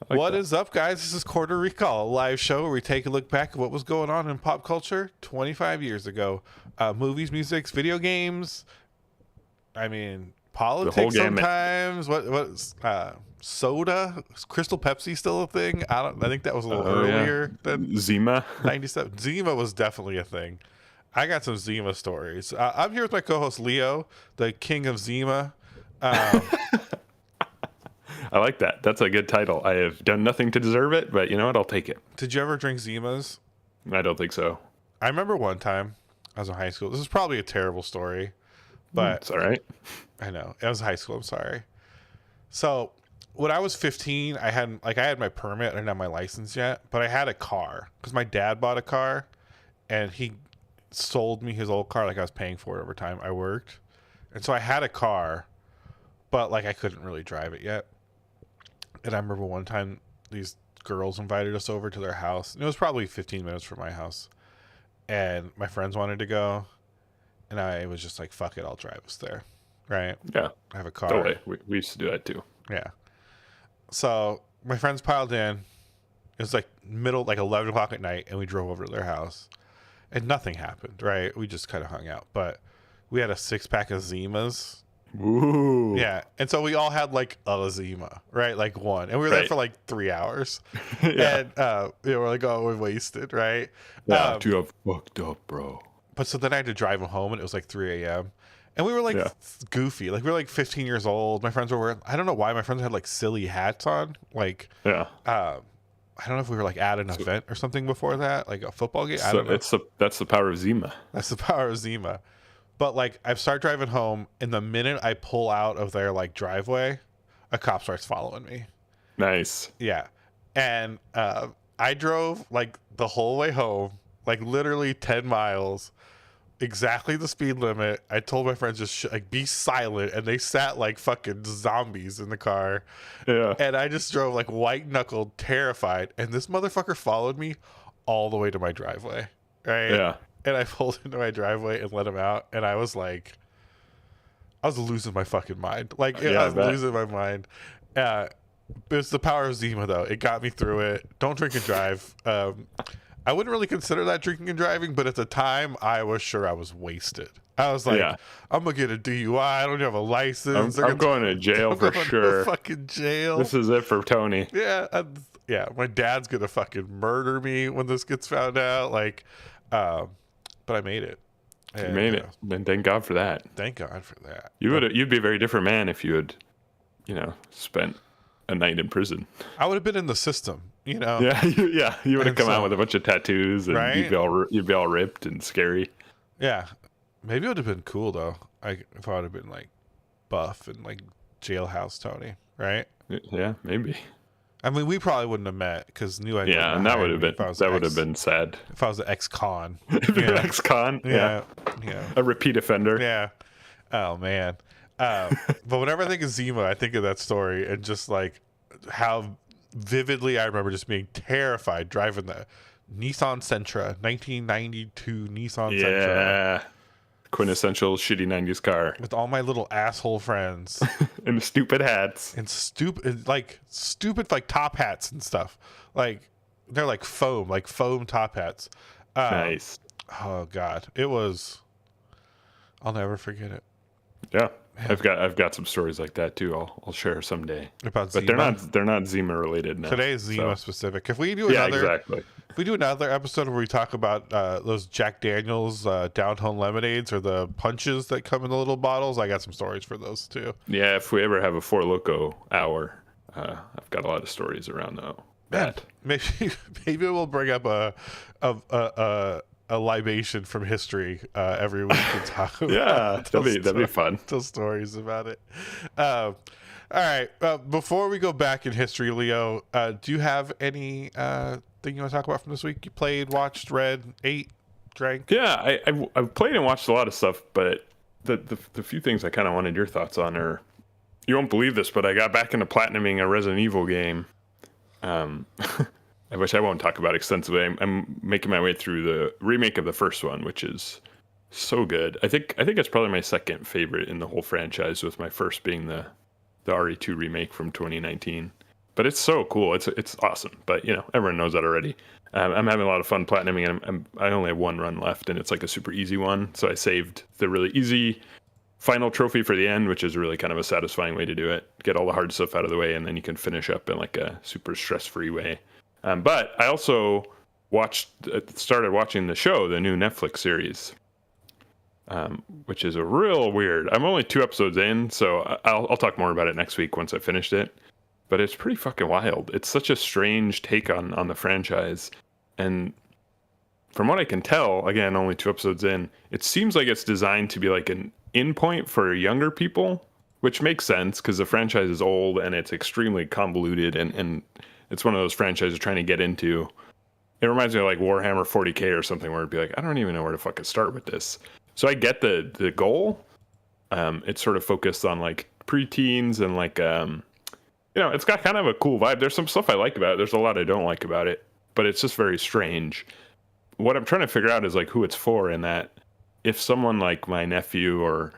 What is up, guys? This is Quarter Recall, a live show where we take a look back at what was going on in pop culture 25 years ago. Movies, music, video games. I mean, politics sometimes. What's soda? Is Crystal Pepsi still a thing? I think that was a little earlier than Zima. 97. Zima was definitely a thing. I got some Zima stories. I'm here with my co-host Leo, the king of Zima. I like that. That's a good title. I have done nothing to deserve it, but you know what? I'll take it. Did you ever drink Zimas? I don't think so. I remember one time I was in high school. This is probably a terrible story, but it's all right. I know. It was high school. I'm sorry. So when I was 15, I had my permit. I didn't have my license yet, but I had a car because my dad bought a car and he sold me his old car. Like I was paying for it over time. I worked. And so I had a car, but like I couldn't really drive it yet. And I remember one time these girls invited us over to their house. And it was probably 15 minutes from my house. And my friends wanted to go. And I was just like, fuck it, I'll drive us there. Right? Yeah. I have a car. Totally. We used to do that too. Yeah. So my friends piled in. It was like 11 o'clock at night. And we drove over to their house. And nothing happened, right? We just kind of hung out. But we had a 6-pack of Zimas. Ooh. Yeah. And so we all had like a Zima, right? Like one. And we were there for like 3 hours. Yeah. And we're like, oh, we're wasted, right? Yeah, you have fucked up, bro. But so then I had to drive them home and it was like 3 a.m. And we were like goofy. Like we were like 15 years old. My friends were wearing, I don't know why my friends had like silly hats on. Like, I don't know if we were like at an event or something before that, like a football game. I don't know. That's the power of Zima. That's the power of Zima. But like I start driving home, and the minute I pull out of their like driveway, a cop starts following me. Nice. Yeah. And I drove like the whole way home, like literally 10 miles, exactly the speed limit. I told my friends just like be silent, and they sat like fucking zombies in the car. Yeah. And I just drove like white knuckled, terrified, and this motherfucker followed me all the way to my driveway. Right? Yeah. And I pulled into my driveway and let him out, and I was like, I was losing my fucking mind. Like I was losing my mind. It was the power of Zima, though. It got me through it. Don't drink and drive. I wouldn't really consider that drinking and driving, but at the time, I was sure I was wasted. I was like, I'm gonna get a DUI. I don't have a license. I'm going to jail for sure. Fucking jail. This is it for Tony. Yeah, my dad's gonna fucking murder me when this gets found out. Like, but I made it. And, you made it, and thank God for that. Thank God for that. You'd be a very different man if you had, spent a night in prison. I would have been in the system, Yeah, you would have come out with a bunch of tattoos, and you'd be all ripped and scary. Yeah, maybe it would have been cool though. If I would have been like buff and like jailhouse Tony, right? Yeah, maybe. I mean, we probably wouldn't have met because and that would have been sad. If I was an ex-con, ex-con, yeah, yeah, a repeat offender, yeah. Oh man, But whenever I think of Zima, I think of that story and just like how vividly I remember just being terrified driving the Nissan Sentra, 1992 Nissan Sentra. Yeah. Quintessential shitty 90s car. With all my little asshole friends. And the stupid hats. And stupid like top hats and stuff. Like they're like foam top hats. Nice. Oh God. I'll never forget it. Yeah. Man. I've got some stories like that too. I'll share someday. About but Zima? they're not Zima related now. Today is Zima specific. If we do another episode where we talk about those Jack Daniels down home lemonades or the punches that come in the little bottles, I got some stories for those too. Yeah, if we ever have a Four Loko hour, I've got a lot of stories around that. Maybe we'll bring up a libation from history every week and talk about that'd be fun. Tell stories about it. All right. Before we go back in history, Leo, do you have any thing you want to talk about from this week? You played, watched, read, ate, drank? Yeah, I've played and watched a lot of stuff, but the few things I kind of wanted your thoughts on are, you won't believe this, but I got back into platinuming a Resident Evil game. Which I won't talk about extensively. I'm making my way through the remake of the first one, which is so good. I think it's probably my second favorite in the whole franchise, with my first being the RE2 remake from 2019. But it's so cool. It's awesome. But everyone knows that already. I'm having a lot of fun platinuming, and I only have one run left, and it's like a super easy one. So I saved the really easy final trophy for the end, which is really kind of a satisfying way to do it. Get all the hard stuff out of the way, and then you can finish up in like a super stress-free way. But I also started watching the show, the new Netflix series, which is a real weird. I'm only 2 episodes in, so I'll talk more about it next week once I finished it. But it's pretty fucking wild. It's such a strange take on the franchise. And from what I can tell, again, only 2 episodes in, it seems like it's designed to be like an in point for younger people, which makes sense because the franchise is old and it's extremely convoluted, and it's one of those franchises trying to get into. It reminds me of like Warhammer 40K or something, where it'd be like, I don't even know where to fucking start with this. So I get the goal. It's sort of focused on like preteens and like, it's got kind of a cool vibe. There's some stuff I like about it. There's a lot I don't like about it, but it's just very strange. What I'm trying to figure out is like who it's for, in that if someone like my nephew or,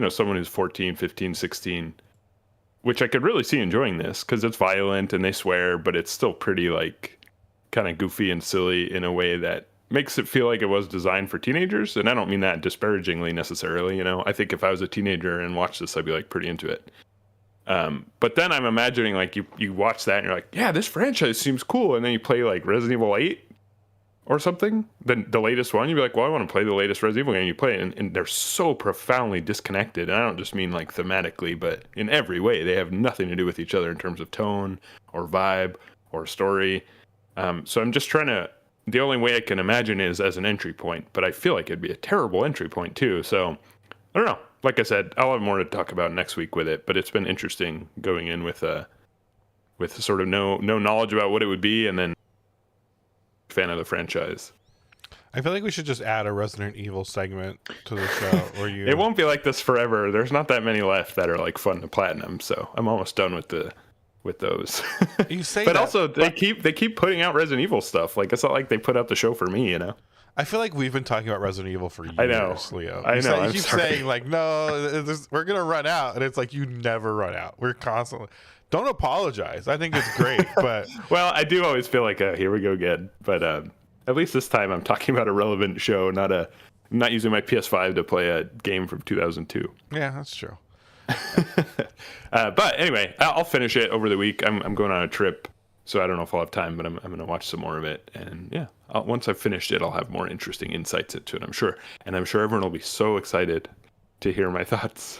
someone who's 14, 15, 16, which I could really see enjoying this because it's violent and they swear, but it's still pretty like kind of goofy and silly in a way that makes it feel like it was designed for teenagers. And I don't mean that disparagingly necessarily. I think if I was a teenager and watched this, I'd be like pretty into it. But then I'm imagining like you watch that and you're like, yeah, this franchise seems cool. And then you play like Resident Evil 8 or something, then the latest one, you'd be like, well, I want to play the latest Resident Evil game. You play it, and they're so profoundly disconnected. And I don't just mean like thematically, but in every way. They have nothing to do with each other in terms of tone or vibe or story. So I'm just the only way I can imagine is as an entry point, but I feel like it'd be a terrible entry point too. So I don't know. Like I said, I'll have more to talk about next week with it, but it's been interesting going in with sort of no knowledge about what it would be, and then fan of the franchise. I feel like we should just add a Resident Evil segment to the show where you It won't be like this forever. There's not that many left that are like fun to platinum, so I'm almost done with those. You say but that, also they keep putting out Resident Evil stuff. Like, it's not like they put out the show for me, I feel like we've been talking about Resident Evil for years, I know. Leo. You keep saying like, no, we're gonna run out, and it's like you never run out. We're constantly. Don't apologize. I think it's great, but well, I do always feel like here we go again. But at least this time I'm talking about a relevant show, not using my PS5 to play a game from 2002. Yeah, that's true. But anyway, I'll finish it over the week. I'm going on a trip, so I don't know if I'll have time, but I'm going to watch some more of it. And yeah, once I've finished it, I'll have more interesting insights into it, I'm sure. And I'm sure everyone will be so excited to hear my thoughts.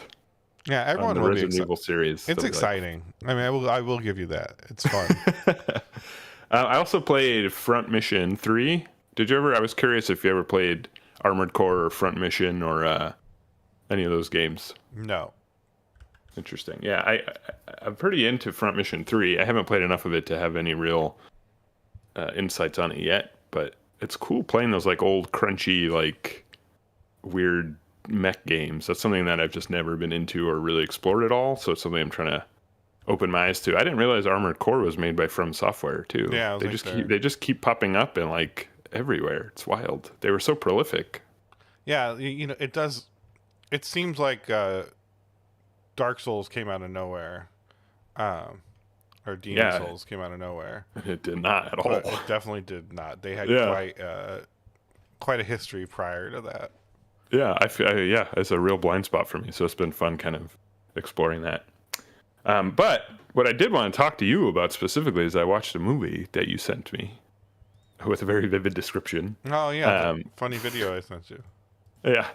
Yeah, everyone on the will Resident Evil series. It's exciting. Like, I mean, I will give you that. It's fun. I also played Front Mission 3. I was curious if you ever played Armored Core or Front Mission or any of those games. No. Interesting. Yeah, I'm pretty into Front Mission 3. I haven't played enough of it to have any real insights on it yet, but it's cool playing those like old crunchy, like weird mech games. That's something that I've just never been into or really explored at all. So it's something I'm trying to open my eyes to. I didn't realize Armored Core was made by From Software too. Yeah, They just keep popping up and like everywhere. It's wild. They were so prolific. Yeah, it does. It seems like Dark Souls came out of nowhere, or Demon Souls came out of nowhere. It did not at all. But it definitely did not. They had quite a history prior to that. Yeah, it's a real blind spot for me. So it's been fun kind of exploring that. But what I did want to talk to you about specifically is I watched a movie that you sent me with a very vivid description. Oh yeah, the funny video I sent you. Yeah,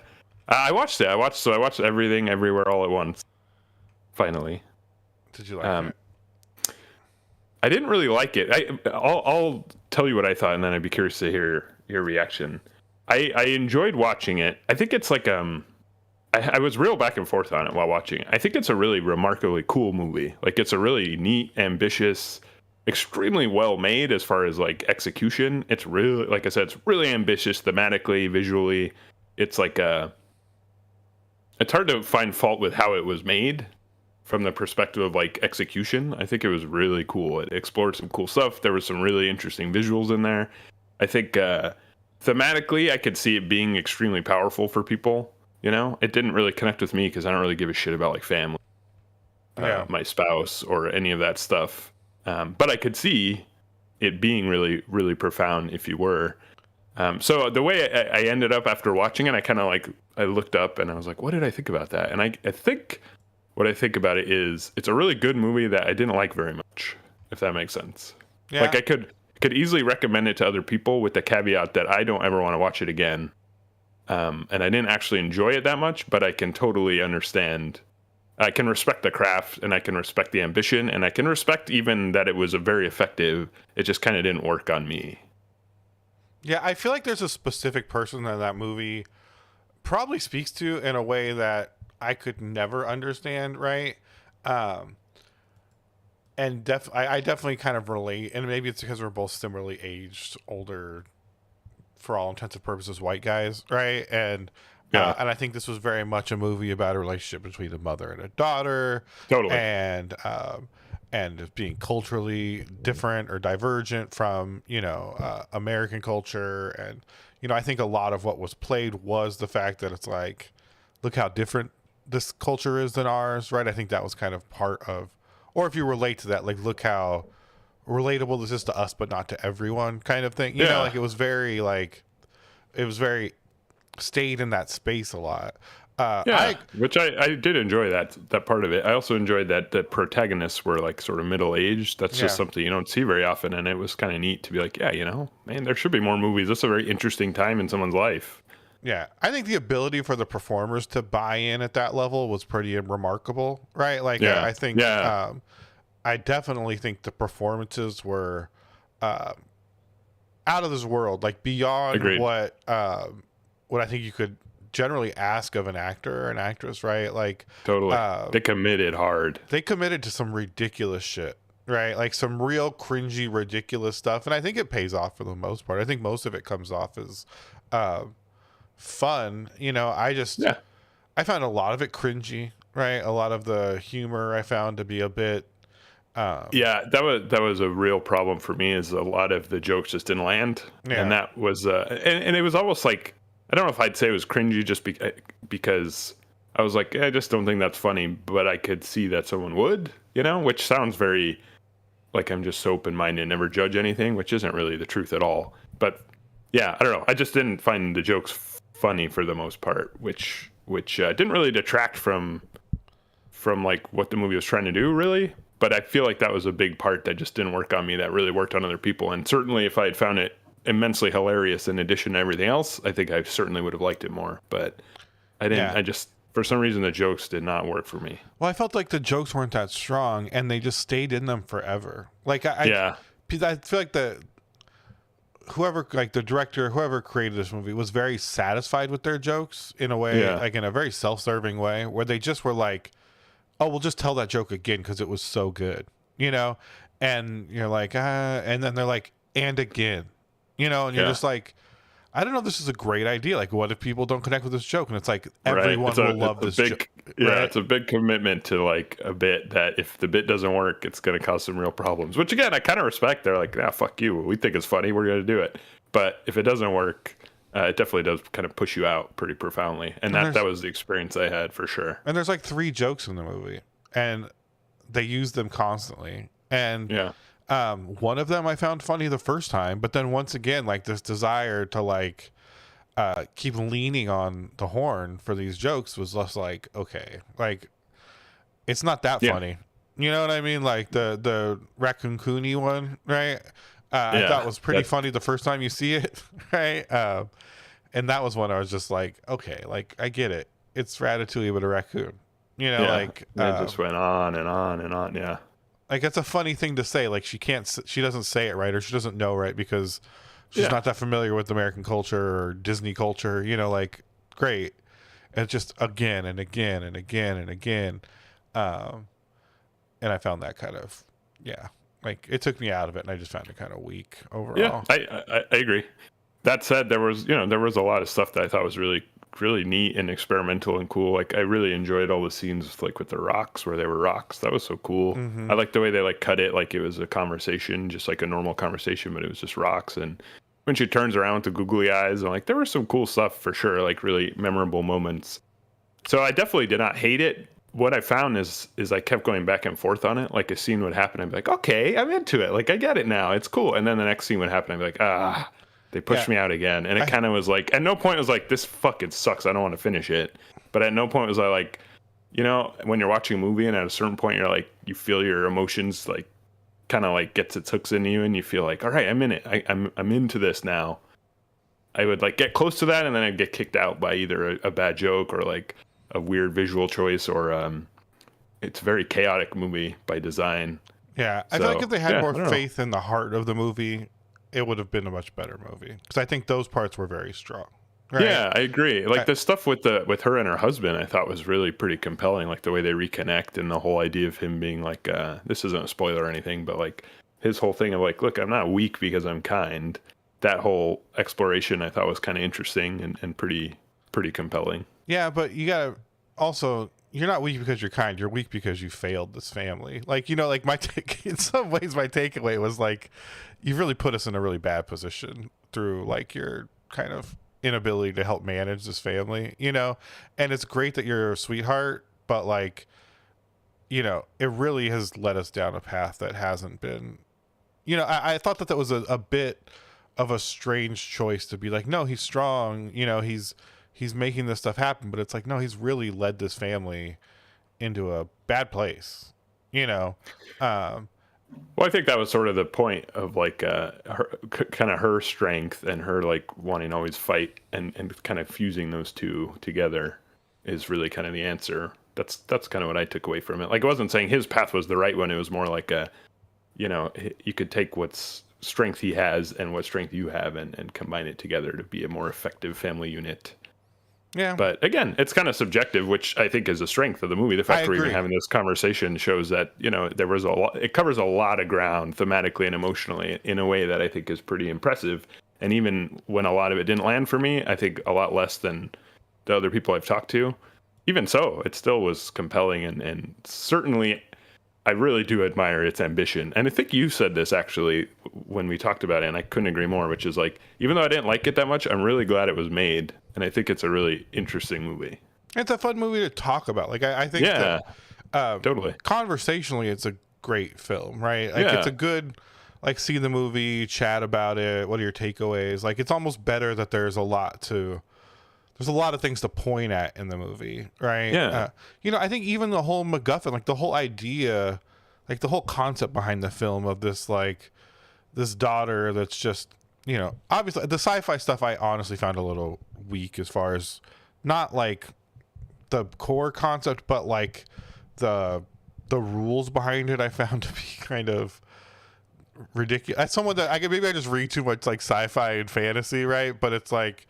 I watched it. I watched Everything, Everywhere, All at Once. Finally, did you like it? I didn't really like it. I'll tell you what I thought, and then I'd be curious to hear your reaction. I enjoyed watching it. I think it's like I was real back and forth on it while watching it. I think it's a really remarkably cool movie. Like it's a really neat, ambitious, extremely well made as far as like execution. It's really, like I said, it's really ambitious thematically, visually. It's like it's hard to find fault with how it was made from the perspective of like execution. I think it was really cool. It explored some cool stuff. There was some really interesting visuals in there. I think thematically, I could see it being extremely powerful for people. You know, it didn't really connect with me because I don't really give a shit about like family, my spouse, or any of that stuff. But I could see it being really, really profound if you were. So the way I ended up after watching it, I kind of like, I looked up and I was like, what did I think about that? And I think what I think about it is it's a really good movie that I didn't like very much, if that makes sense. Yeah. Like I could easily recommend it to other people with the caveat that I don't ever want to watch it again. And I didn't actually enjoy it that much, but I can totally understand. I can respect the craft and I can respect the ambition and I can respect even that it was a very effective. It just kind of didn't work on me. Yeah, I feel like there's a specific person that movie probably speaks to in a way that I could never understand, right? And I definitely kind of relate, and maybe it's because we're both similarly aged, older, for all intents and purposes, white guys, right? And and I think this was very much a movie about a relationship between a mother and a daughter, totally, and being culturally different or divergent from American culture. And I think a lot of what was played was the fact that it's like, look how different this culture is than ours, right? I think that was kind of part of, or if you relate to that, like, look how relatable this is to us but not to everyone kind of thing. You know, like it was very stayed in that space a lot. Which I did enjoy that part of it. I also enjoyed that the protagonists were like sort of middle-aged. That's just something you don't see very often, and it was kind of neat to be like, man, there should be more movies. That's a very interesting time in someone's life. Yeah, I think the ability for the performers to buy in at that level was pretty remarkable, right? Like, I think, I definitely think the performances were out of this world, like beyond what I think you could generally ask of an actor or an actress, right? Like, totally, they committed hard. They committed to some ridiculous shit, right? Like some real cringy, ridiculous stuff, and I think it pays off for the most part. I think most of it comes off as fun. I found a lot of it cringy, right? A lot of the humor I found to be a bit that was a real problem for me, is a lot of the jokes just didn't land. And that was and it was almost like, I don't know if I'd say it was cringy just because I was like, I just don't think that's funny, but I could see that someone would, which sounds very like I'm just so open-minded and never judge anything, which isn't really the truth at all. But I don't know, I just didn't find the jokes funny for the most part, which didn't really detract from like what the movie was trying to do, really. But I feel like that was a big part that just didn't work on me, that really worked on other people. And certainly if I had found it immensely hilarious in addition to everything else, I think I certainly would have liked it more. But I didn't. I just, for some reason, the jokes did not work for me. Well, I felt like the jokes weren't that strong, and they just stayed in them forever. Like I feel like the director, whoever created this movie, was very satisfied with their jokes in a way, like in a very self-serving way, where they just were like, oh, we'll just tell that joke again because it was so good, and you're like, and then they're like, and again, and you're just like, I don't know if this is a great idea. Like, what if people don't connect with this joke? And it's like, Right. everyone will love this joke. Yeah, Right? it's a big commitment to like a bit that if the bit doesn't work, it's going to cause some real problems. Which again, I kind of respect. They're like, ah, fuck you. We think it's funny. We're going to do it. But if it doesn't work, it definitely does kind of push you out pretty profoundly. And that was the experience I had for sure. And there's like 3 jokes in the movie, and they use them constantly. And Yeah. one of them I found funny the first time, but then once again, like this desire to like keep leaning on the horn for these jokes was less like, okay, like it's not that funny. You know what I mean? Like the Raccoon Cooney one, right? I thought was pretty funny the first time you see it, right? And that was one I was just like, okay, like I get it. It's Ratatouille with a raccoon. You know, like it just went on and on and on. Yeah. Like it's a funny thing to say. Like she doesn't say it right, or she doesn't know right because she's not that familiar with American culture or Disney culture. You know, like great. And it's just again and again and again and again. And I found that kind of like it took me out of it, and I just found it kind of weak overall. Yeah, I agree. That said, there was a lot of stuff that I thought was really neat and experimental and cool. Like I really enjoyed all the scenes like with the rocks where they were rocks. That was so cool. I like the way they like cut it like it was a conversation, just like a normal conversation, but it was just rocks. And when she turns around with the googly eyes, and like there was some cool stuff for sure, like really memorable moments. So I definitely did not hate it. What I found is I kept going back and forth on it. Like a scene would happen, I'd be like, okay, I'm into it. Like I get it now. It's cool. And then the next scene would happen, I'd be like, they pushed me out again. And it kind of was like, at no point was like, this fucking sucks. I don't want to finish it. But at no point was I like, you know, when you're watching a movie and at a certain point you're like, you feel your emotions like kind of like gets its hooks into you and you feel like, all right, I'm in it. I'm into this now. I would like get close to that and then I'd get kicked out by either a bad joke or like a weird visual choice or it's a very chaotic movie by design. Yeah, I feel like if they had more faith in the heart of the movie, it would have been a much better movie because I think those parts were very strong. Right? Yeah, I agree. Like the stuff with her and her husband, I thought was really pretty compelling. Like the way they reconnect and the whole idea of him being like, this isn't a spoiler or anything, but like his whole thing of like, look, I'm not weak because I'm kind. That whole exploration I thought was kind of interesting and pretty compelling. Yeah, but you gotta also, you're not weak because you're kind. You're weak because you failed this family. Like, you know, like in some ways my takeaway was like, you've really put us in a really bad position through like your kind of inability to help manage this family, you know? And it's great that you're a sweetheart, but like, you know, it really has led us down a path that hasn't been, you know, I thought that was a bit of a strange choice to be like, no, he's strong, you know, he's making this stuff happen, but it's like, no, he's really led this family into a bad place, you know? Well, I think that was sort of the point of like her strength and her like wanting to always fight and kind of fusing those two together is really kind of the answer. That's kind of what I took away from it. Like, it wasn't saying his path was the right one. It was more like you know, you could take what's strength he has and what strength you have and combine it together to be a more effective family unit. Yeah. But again, it's kind of subjective, which I think is a strength of the movie. The fact we're even having this conversation shows that, you know, it covers a lot of ground thematically and emotionally in a way that I think is pretty impressive. And even when a lot of it didn't land for me, I think a lot less than the other people I've talked to. Even so, it still was compelling and certainly I really do admire its ambition. And I think you said this actually when we talked about it, and I couldn't agree more, which is like, even though I didn't like it that much, I'm really glad it was made. And I think it's a really interesting movie. It's a fun movie to talk about. Like, I think totally. Conversationally, it's a great film, right? Like, it's a good, like, see the movie, chat about it. What are your takeaways? Like, it's almost better that there's a lot of things to point at in the movie, right? Yeah. You know, I think even the whole MacGuffin, like the whole idea, like the whole concept behind the film of this, like, this daughter that's just, you know, obviously the sci-fi stuff I honestly found a little weak as far as not like the core concept, but like the rules behind it I found to be kind of ridiculous. As someone that maybe I just read too much like sci-fi and fantasy, right? But it's like,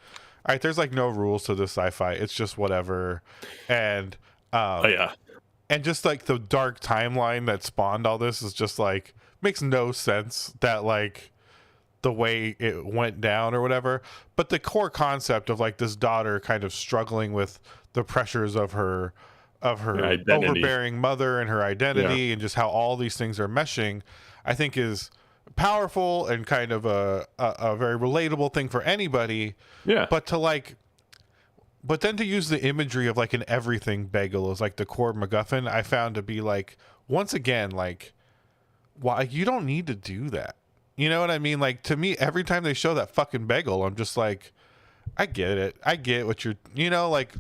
all right, there's like no rules to this sci-fi. It's just whatever. And and just like the dark timeline that spawned all this is just like makes no sense that like the way it went down or whatever, but the core concept of like this daughter kind of struggling with the pressures of her Identity. overbearing mother and her identity and just how all these things are meshing, I think is powerful and kind of a very relatable thing for anybody. Yeah. But then to use the imagery of like an everything bagel as like the core MacGuffin, I found to be like, once again, like, why you don't need to do that. You know what I mean? Like, to me, every time they show that fucking bagel, I'm just like, I get it. I get what you're, you know, like,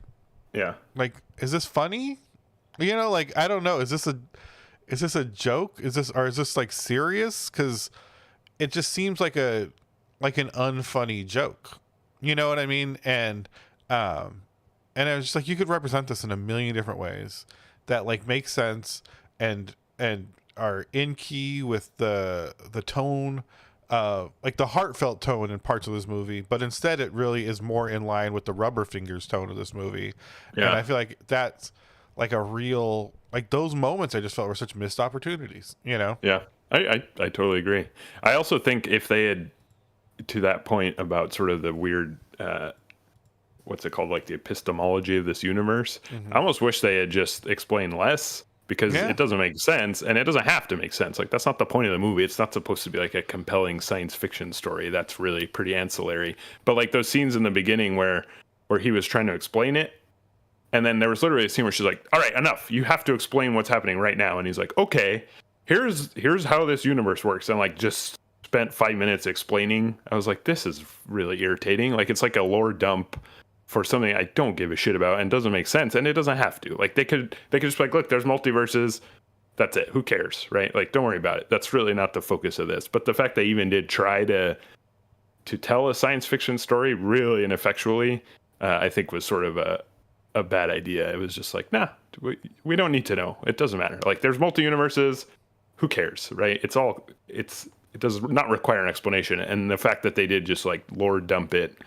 yeah. Like, is this funny? You know, like, I don't know. Is this a joke? Is this like serious? Because it just seems like an unfunny joke. You know what I mean? And I was just like, you could represent this in a million different ways that like make sense and are in key with the tone, like the heartfelt tone in parts of this movie, but instead it really is more in line with the rubber fingers tone of this movie. Yeah. And I feel like that's like a real, like those moments I just felt were such missed opportunities, you know? Yeah, I totally agree. I also think if they had, to that point about sort of the weird, what's it called, like the epistemology of this universe, I almost wish they had just explained less, because it doesn't make sense, and it doesn't have to make sense. Like, that's not the point of the movie. It's not supposed to be like a compelling science fiction story. That's really pretty ancillary. But like those scenes in the beginning where he was trying to explain it, and then there was literally a scene where she's like, all right, enough. You have to explain what's happening right now. And he's like, okay, here's how this universe works. And like just spent 5 minutes explaining. I was like, this is really irritating. Like, it's like a lore dump for something I don't give a shit about and doesn't make sense, and it doesn't have to. Like, they could just be like, look, there's multiverses. That's it. Who cares, right? Like, don't worry about it. That's really not the focus of this. But the fact they even did try to tell a science fiction story really ineffectually, I think was sort of a bad idea. It was just like, nah, we don't need to know. It doesn't matter. Like, there's multi-universes. Who cares, right? It does not require an explanation. And the fact that they did just like lore dump it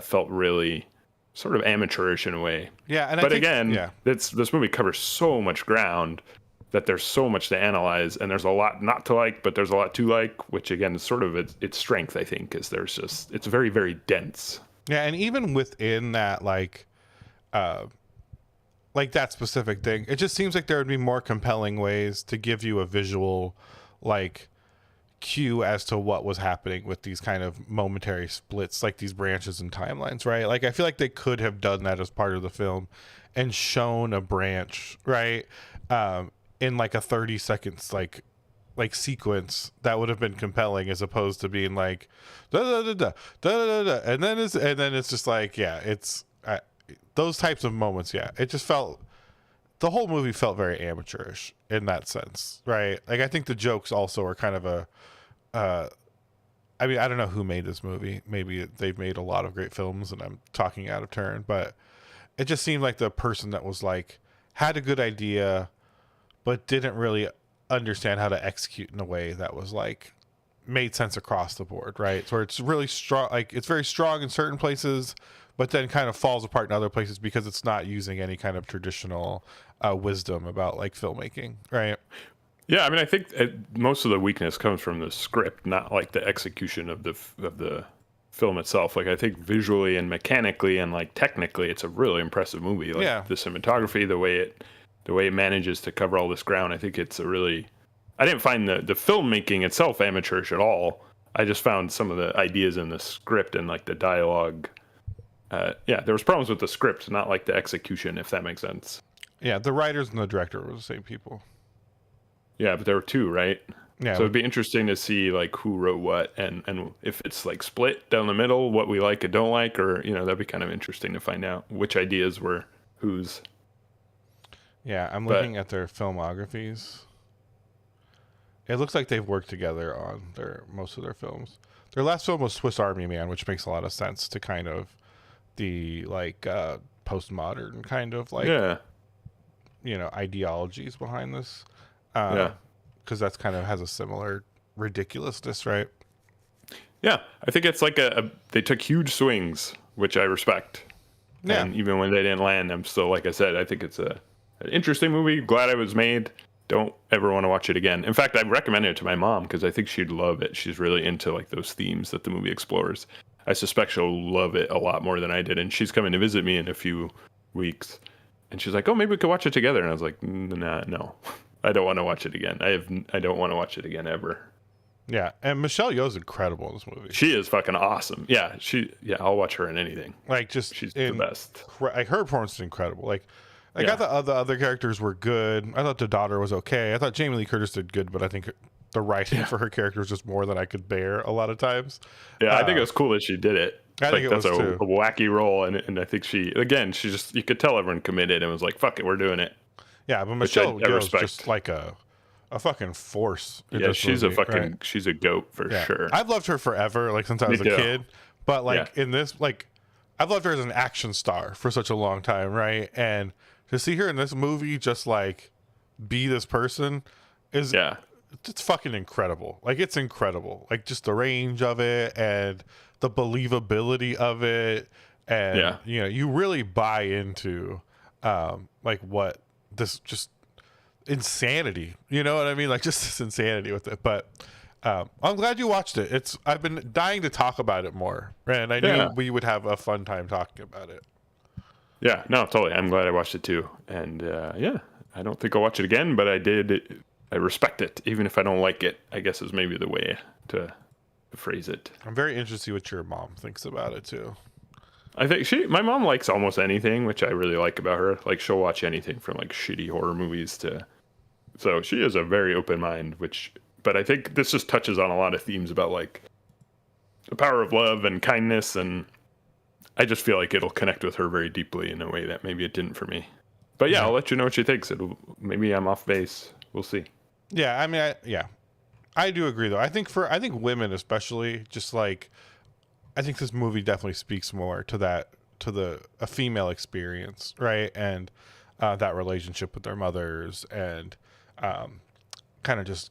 felt really sort of amateurish in a way. Yeah, and but again, this movie covers so much ground that there's so much to analyze, and there's a lot not to like, but there's a lot to like, which again is sort of its strength, I think, is it's very, very dense. Yeah, and even within that, like that specific thing, it just seems like there would be more compelling ways to give you a visual, like, cue as to what was happening with these kind of momentary splits, like these branches and timelines, right? Like, I feel like they could have done that as part of the film and shown a branch, right, in like a 30 seconds like sequence that would have been compelling, as opposed to being like da da da da da da da, and then it's just like, yeah, it's those types of moments. Yeah, it just felt, the whole movie felt very amateurish in that sense, right? Like, I think the jokes also are kind of I mean, I don't know who made this movie. Maybe they've made a lot of great films and I'm talking out of turn, but it just seemed like the person that was like, had a good idea, but didn't really understand how to execute in a way that was like, made sense across the board, right? So it's really strong, like it's very strong in certain places, but then kind of falls apart in other places because it's not using any kind of traditional wisdom about like filmmaking, right? Yeah, I mean, I think most of the weakness comes from the script, not like the execution of the film itself. Like, I think visually and mechanically and like technically, it's a really impressive movie. Like, the cinematography, the way it manages to cover all this ground, I think it's a really. I didn't find the filmmaking itself amateurish at all. I just found some of the ideas in the script and like the dialogue. There was problems with the script, not like the execution, if that makes sense. Yeah, the writers and the director were the same people. Yeah, but there were two, right? Yeah. So it'd be interesting to see like who wrote what, and if it's like split down the middle, what we like and don't like, or that'd be kind of interesting to find out which ideas were whose. Yeah, I'm looking at their filmographies. It looks like they've worked together on most of their films. Their last film was Swiss Army Man, which makes a lot of sense to kind of the like postmodern kind of like ideologies behind this. Because that's kind of has a similar ridiculousness, right? Yeah, I think it's like they took huge swings, which I respect. Yeah. And even when they didn't land, I'm still, like I said, I think it's an interesting movie. Glad it was made. don't ever want to watch it again. In fact, I recommended it to my mom because I think she'd love it. She's really into like those themes that the movie explores. I suspect she'll love it a lot more than I did. And she's coming to visit me in a few weeks. And she's like, oh, maybe we could watch it together. And I was like, nah, no, I don't want to watch it again. I don't want to watch it again ever. Yeah, and Michelle Yeoh's incredible in this movie. She is fucking awesome. Yeah, I'll watch her in anything. Like, just she's the best. Like, her performance is incredible. Like I thought the other characters were good. I thought the daughter was okay. I thought Jamie Lee Curtis did good, but I think the writing for her character was just more than I could bear a lot of times. Yeah, I think it was cool that she did it. I think that's was a wacky role, and I think she just, you could tell everyone committed and was like, fuck it, we're doing it. Yeah, but Michelle Yeoh's just like a fucking force. Yeah, she's movie, she's a goat for sure. I've loved her forever, like since I was a kid. But like in this, like I've loved her as an action star for such a long time, right? And to see her in this movie just like be this person is it's fucking incredible. Like, it's incredible. Like, just the range of it and the believability of it, and you know, you really buy into like what this just insanity, you know what I mean, like just this insanity with it. But I'm glad you watched it. I've been dying to talk about it more, and I knew we would have a fun time talking about it. Yeah, no, totally. I'm glad I watched it too. And I don't think I'll watch it again, but I respect it, even if I don't like it, I guess is maybe the way to phrase it. I'm very interested to see what your mom thinks about it too. I think my mom likes almost anything, which I really like about her. Like, she'll watch anything from like shitty horror movies so she has a very open mind, but I think this just touches on a lot of themes about like the power of love and kindness, and I just feel like it'll connect with her very deeply in a way that maybe it didn't for me. But I'll let you know what she thinks. Maybe I'm off base. We'll see. Yeah, I mean, I do agree though. I think women especially, just like, I think this movie definitely speaks more to a female experience, right? And that relationship with their mothers, and kind of just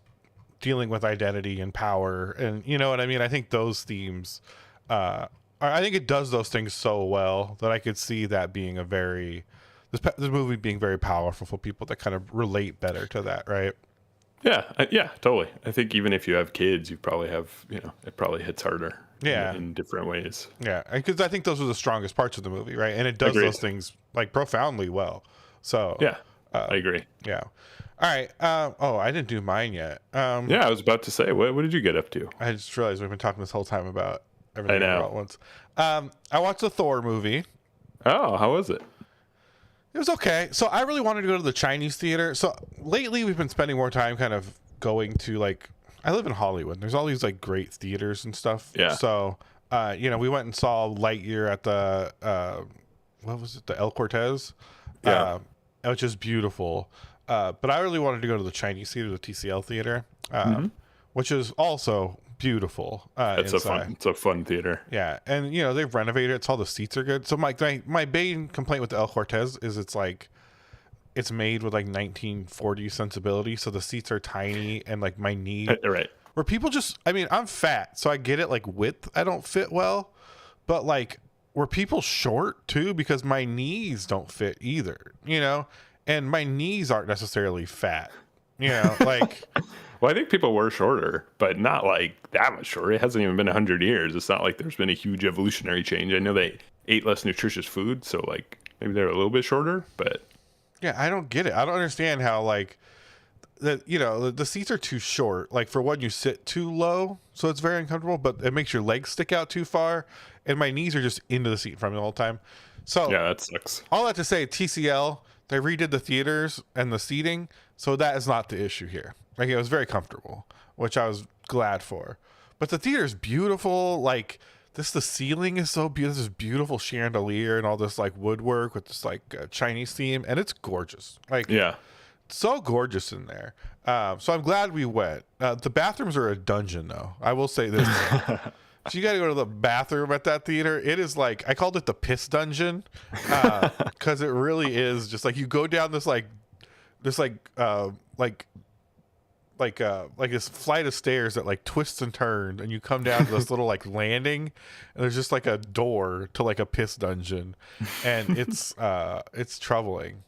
dealing with identity and power, and you know what I mean? I think those themes, I think it does those things so well that I could see that being this movie being very powerful for people that kind of relate better to that, right? Yeah, totally. I think even if you have kids, you probably have, it probably hits harder. In different ways. Yeah, because I think those are the strongest parts of the movie, right? And it does those things like profoundly well. So I agree. Yeah. All right. I didn't do mine yet. I was about to say, what did you get up to? I just realized we've been talking this whole time about everything all at once. I watched the Thor movie. Oh, how was it? It was okay. So I really wanted to go to the Chinese theater. So lately we've been spending more time kind of going to, like, I live in Hollywood. There's all these like great theaters and stuff. Yeah. So, we went and saw Lightyear at the, what was it? The El Cortez. Yeah. Which is beautiful. But I really wanted to go to the Chinese theater, the TCL theater, which is also beautiful. It's a fun theater. Yeah. And, they've renovated it. So all the seats are good. So my main complaint with the El Cortez is it's made with like 1940s sensibility. So the seats are tiny, and like my knee. Right. Where people I'm fat, so I get it, like width, I don't fit well. But like, were people short too? Because my knees don't fit either, and my knees aren't necessarily fat, like. Well, I think people were shorter, but not like that much shorter. It hasn't even been 100 years. It's not like there's been a huge evolutionary change. I know they ate less nutritious food, so like maybe they're a little bit shorter, but. Yeah, I don't get it. I don't understand how, like, the seats are too short. Like, for one, you sit too low, so it's very uncomfortable, but it makes your legs stick out too far, and my knees are just into the seat from the whole time. So yeah, that sucks. All that to say, TCL, they redid the theaters and the seating, so that is not the issue here. Like, it was very comfortable, which I was glad for. But the theater's beautiful. Like, the ceiling is so beautiful. This beautiful chandelier and all this like woodwork with this like Chinese theme, and it's gorgeous. Like, so gorgeous in there. So I'm glad we went. The bathrooms are a dungeon, though. I will say this. So you got to go to the bathroom at that theater. It is like, I called it the piss dungeon, because it really is just like you go down this this flight of stairs that like twists and turns, and you come down to this little like landing, and there's just like a door to like a piss dungeon, and it's troubling.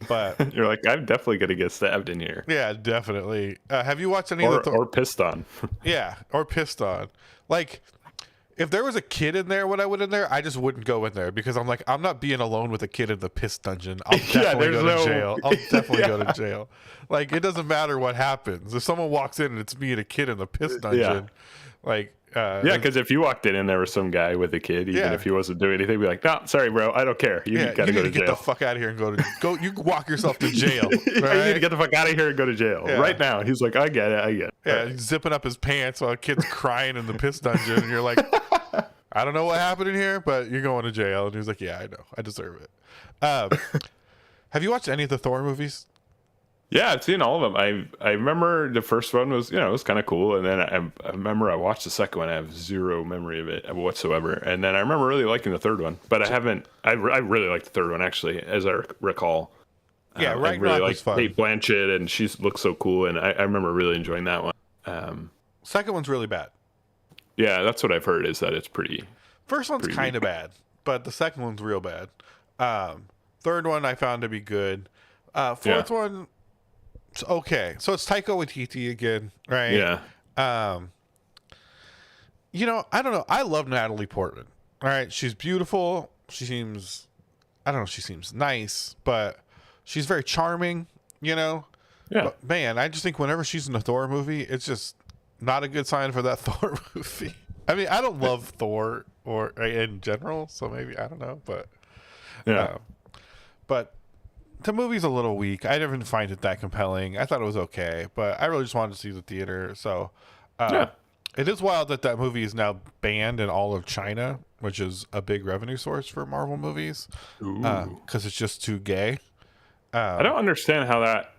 But You're like, I'm definitely gonna get stabbed in here, yeah, definitely. Have you watched any of the or pissed on. Yeah, or pissed on. Like, if there was a kid in there when I went in there, I just wouldn't go in there because I'm like, I'm not being alone with a kid in the piss dungeon. I'll definitely go to jail. I'll definitely go to jail. Like, it doesn't matter what happens. If someone walks in and it's me and a kid in the piss dungeon, like, yeah, because if you walked in and there was some guy with a kid, even if he wasn't doing anything, be like, no, sorry, bro, I don't care. You gotta go to jail. Get the fuck out of here and go. You walk yourself to jail. Right? You need to get the fuck out of here and go to jail right now. He's like, I get it. Yeah, he's zipping up his pants while a kid's crying in the piss dungeon, and you're like, I don't know what happened in here, but you're going to jail. And he was like, yeah, I know, I deserve it. Have you watched any of the Thor movies? Yeah, I've seen all of them. I remember the first one was, it was kind of cool. And then I remember I watched the second one. I have zero memory of it whatsoever. And then I remember really liking the third one. But I really liked the third one, actually, as I recall. Yeah, I really liked was fun. Kate Blanchett, and she looks so cool. And I remember really enjoying that one. Second one's really bad. Yeah, that's what I've heard, is that it's pretty... First one's kind of bad, but the second one's real bad. Third one I found to be good. Fourth one... It's okay. So it's Taika Waititi again, right? Yeah. I don't know. I love Natalie Portman. All right. She's beautiful. She seems nice, but she's very charming, Yeah. But man, I just think whenever she's in a Thor movie, it's just not a good sign for that Thor movie. I mean, I don't love Thor or in general, so maybe, I don't know, but but the movie's a little weak. I didn't find it that compelling. I thought it was okay, but I really just wanted to see the theater. So it is wild that movie is now banned in all of China, which is a big revenue source for Marvel movies, because it's just too gay. I don't understand how that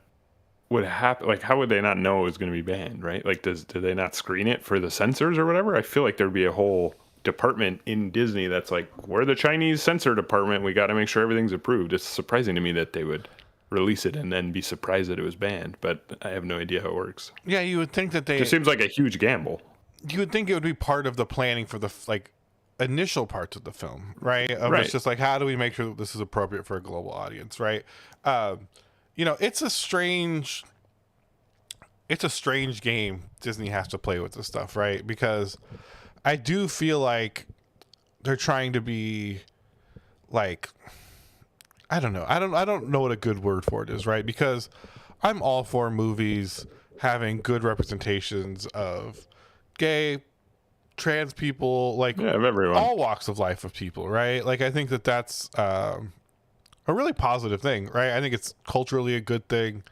would happen. Like, how would they not know it was going to be banned, right? Like, do they not screen it for the censors or whatever? I feel like there'd be a whole department in Disney that's like, we're the Chinese censor department, we got to make sure everything's approved. It's surprising to me that they would release it and then be surprised that it was banned, but I have no idea how it works. Yeah, you would think that it just seems like a huge gamble. You would think it would be part of the planning for the initial parts of the film, right? It's just like, how do we make sure that this is appropriate for a global audience, right? It's a strange game Disney has to play with this stuff, right? Because I do feel like they're trying to be like, I don't know. I don't know what a good word for it is, right? Because I'm all for movies having good representations of gay, trans people, like everyone, all walks of life of people, right? Like, I think that's a really positive thing, right? I think it's culturally a good thing.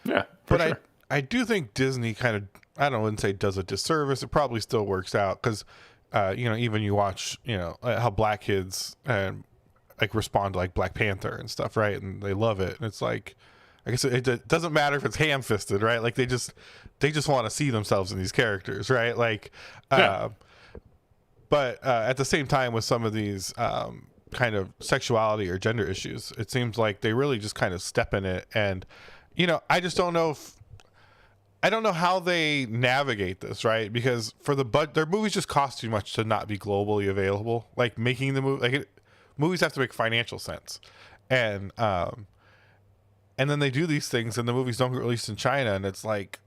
Yeah, but sure. I do think Disney kind of, wouldn't say does a disservice. It probably still works out because, even you watch, how black kids respond to like Black Panther and stuff, right? And they love it. And it's like, I guess it doesn't matter if it's ham-fisted, right? Like they just want to see themselves in these characters, right? Like, but at the same time with some of these kind of sexuality or gender issues, it seems like they really just kind of step in it. And, I just don't know I don't know how they navigate this, right? Because for their movies just cost too much to not be globally available. Like making the movie, movies have to make financial sense, and then they do these things, and the movies don't get released in China, and it's like,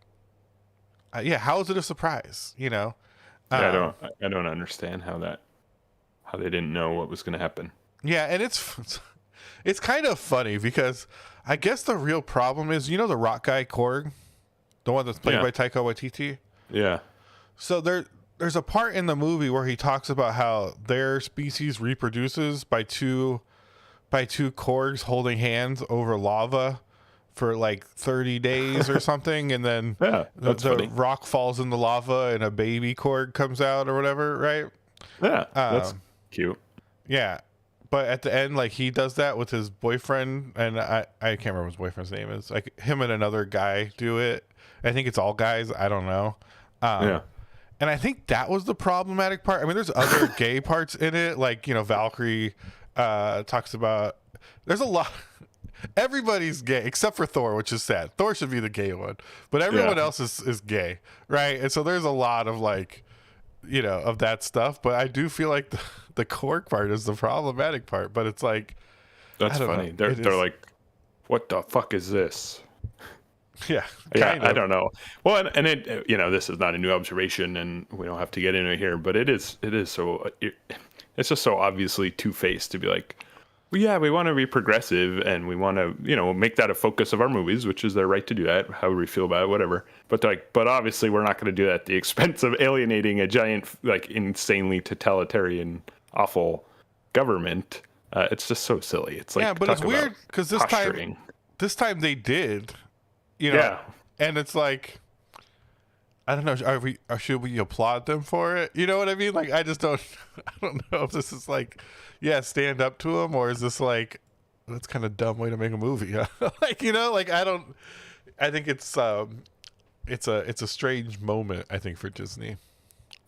how is it a surprise? I don't understand how they didn't know what was going to happen. Yeah, and it's kind of funny because I guess the real problem is, the rock guy Korg. The one that's played by Taika Waititi? Yeah. So there's a part in the movie where he talks about how their species reproduces by two Korgs holding hands over lava for like 30 days or something, and then the rock falls in the lava and a baby Korg comes out or whatever, right? Yeah, that's cute. Yeah. But at the end, like, he does that with his boyfriend, and I can't remember what his boyfriend's name is. Like, him and another guy do it. I think it's all guys. I don't know. And I think that was the problematic part. I mean, there's other gay parts in it. Like, Valkyrie talks about... There's a lot... Everybody's gay, except for Thor, which is sad. Thor should be the gay one. But everyone else is gay, right? And so there's a lot of, like, of that stuff. But I do feel like the Korg part is the problematic part. But it's like... That's funny. They're like... what the fuck is this? Yeah, Yeah, kind of. I don't know. Well, and it, this is not a new observation, and we don't have to get into it here, but it is so it's just so obviously two-faced to be like, well, yeah, we want to be progressive and we want to, make that a focus of our movies, which is their right to do that, however we feel about it, whatever. But but obviously we're not going to do that at the expense of alienating a giant, like, insanely totalitarian, awful government. It's just so silly. It's like, yeah, but it's weird because this time they did, Yeah. and it's like, I don't know. Should we applaud them for it? You know what I mean? Like, I just don't. I don't know if this is like, yeah, stand up to them, or is this like, that's kind of dumb way to make a movie? Like, like I don't. I think it's a strange moment. I think for Disney.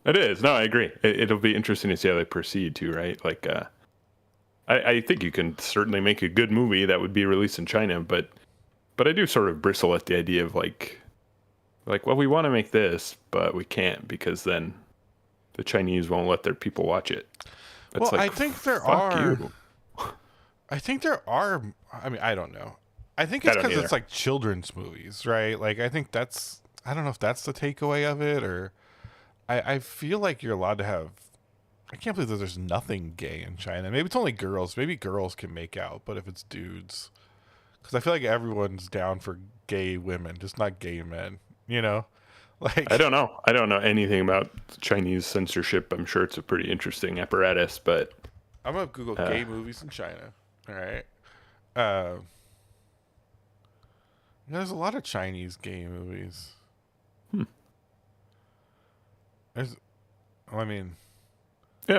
It is. No, I agree. It'll be interesting to see how they proceed too, right? Like, I think you can certainly make a good movie that would be released in China, but I do sort of bristle at the idea of like, well, we want to make this, but we can't because then the Chinese won't let their people watch it. Well, I think there are. I think there are. I mean, I don't know. I think it's because it's like children's movies, right? Like, I think that's. I don't know if that's the takeaway of it, or I feel like you're allowed to have. I can't believe that there's nothing gay in China. Maybe it's only girls. Maybe girls can make out, but if it's dudes, because I feel like everyone's down for gay women, just not gay men. Like, I don't know anything about Chinese censorship. I'm sure it's a pretty interesting apparatus, but I'm gonna Google gay movies in China. All right. There's a lot of Chinese gay movies. Yeah,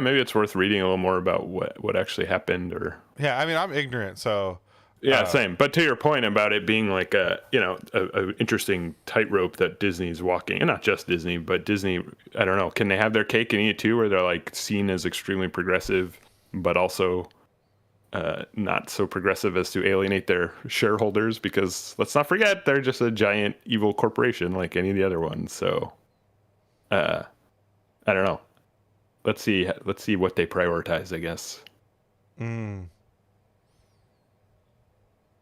maybe it's worth reading a little more about what actually happened, or. Yeah, I mean, I'm ignorant, so. Yeah, same. But to your point about it being like a interesting tightrope that Disney's walking, and not just Disney, but Disney, I don't know, can they have their cake and eat it too, where they're like seen as extremely progressive, but also not so progressive as to alienate their shareholders? Because let's not forget, they're just a giant evil corporation like any of the other ones. So, I don't know. Let's see what they prioritize, I guess.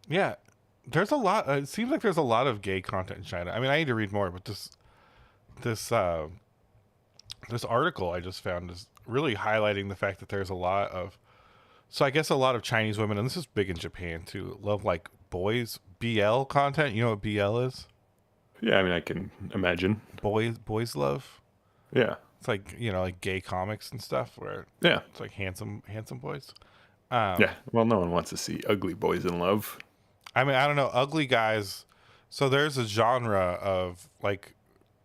Yeah, there's a lot. It seems like there's a lot of gay content in China. I mean, I need to read more, but this article I just found is really highlighting the fact that there's a lot of. So I guess a lot of Chinese women, and this is big in Japan too, love like boys BL content. You know what BL is? Yeah, I mean, I can imagine. Boys love. Yeah. It's like, like gay comics and stuff where it's like handsome boys. Yeah. Well, no one wants to see ugly boys in love. I mean, I don't know, ugly guys. So there's a genre of like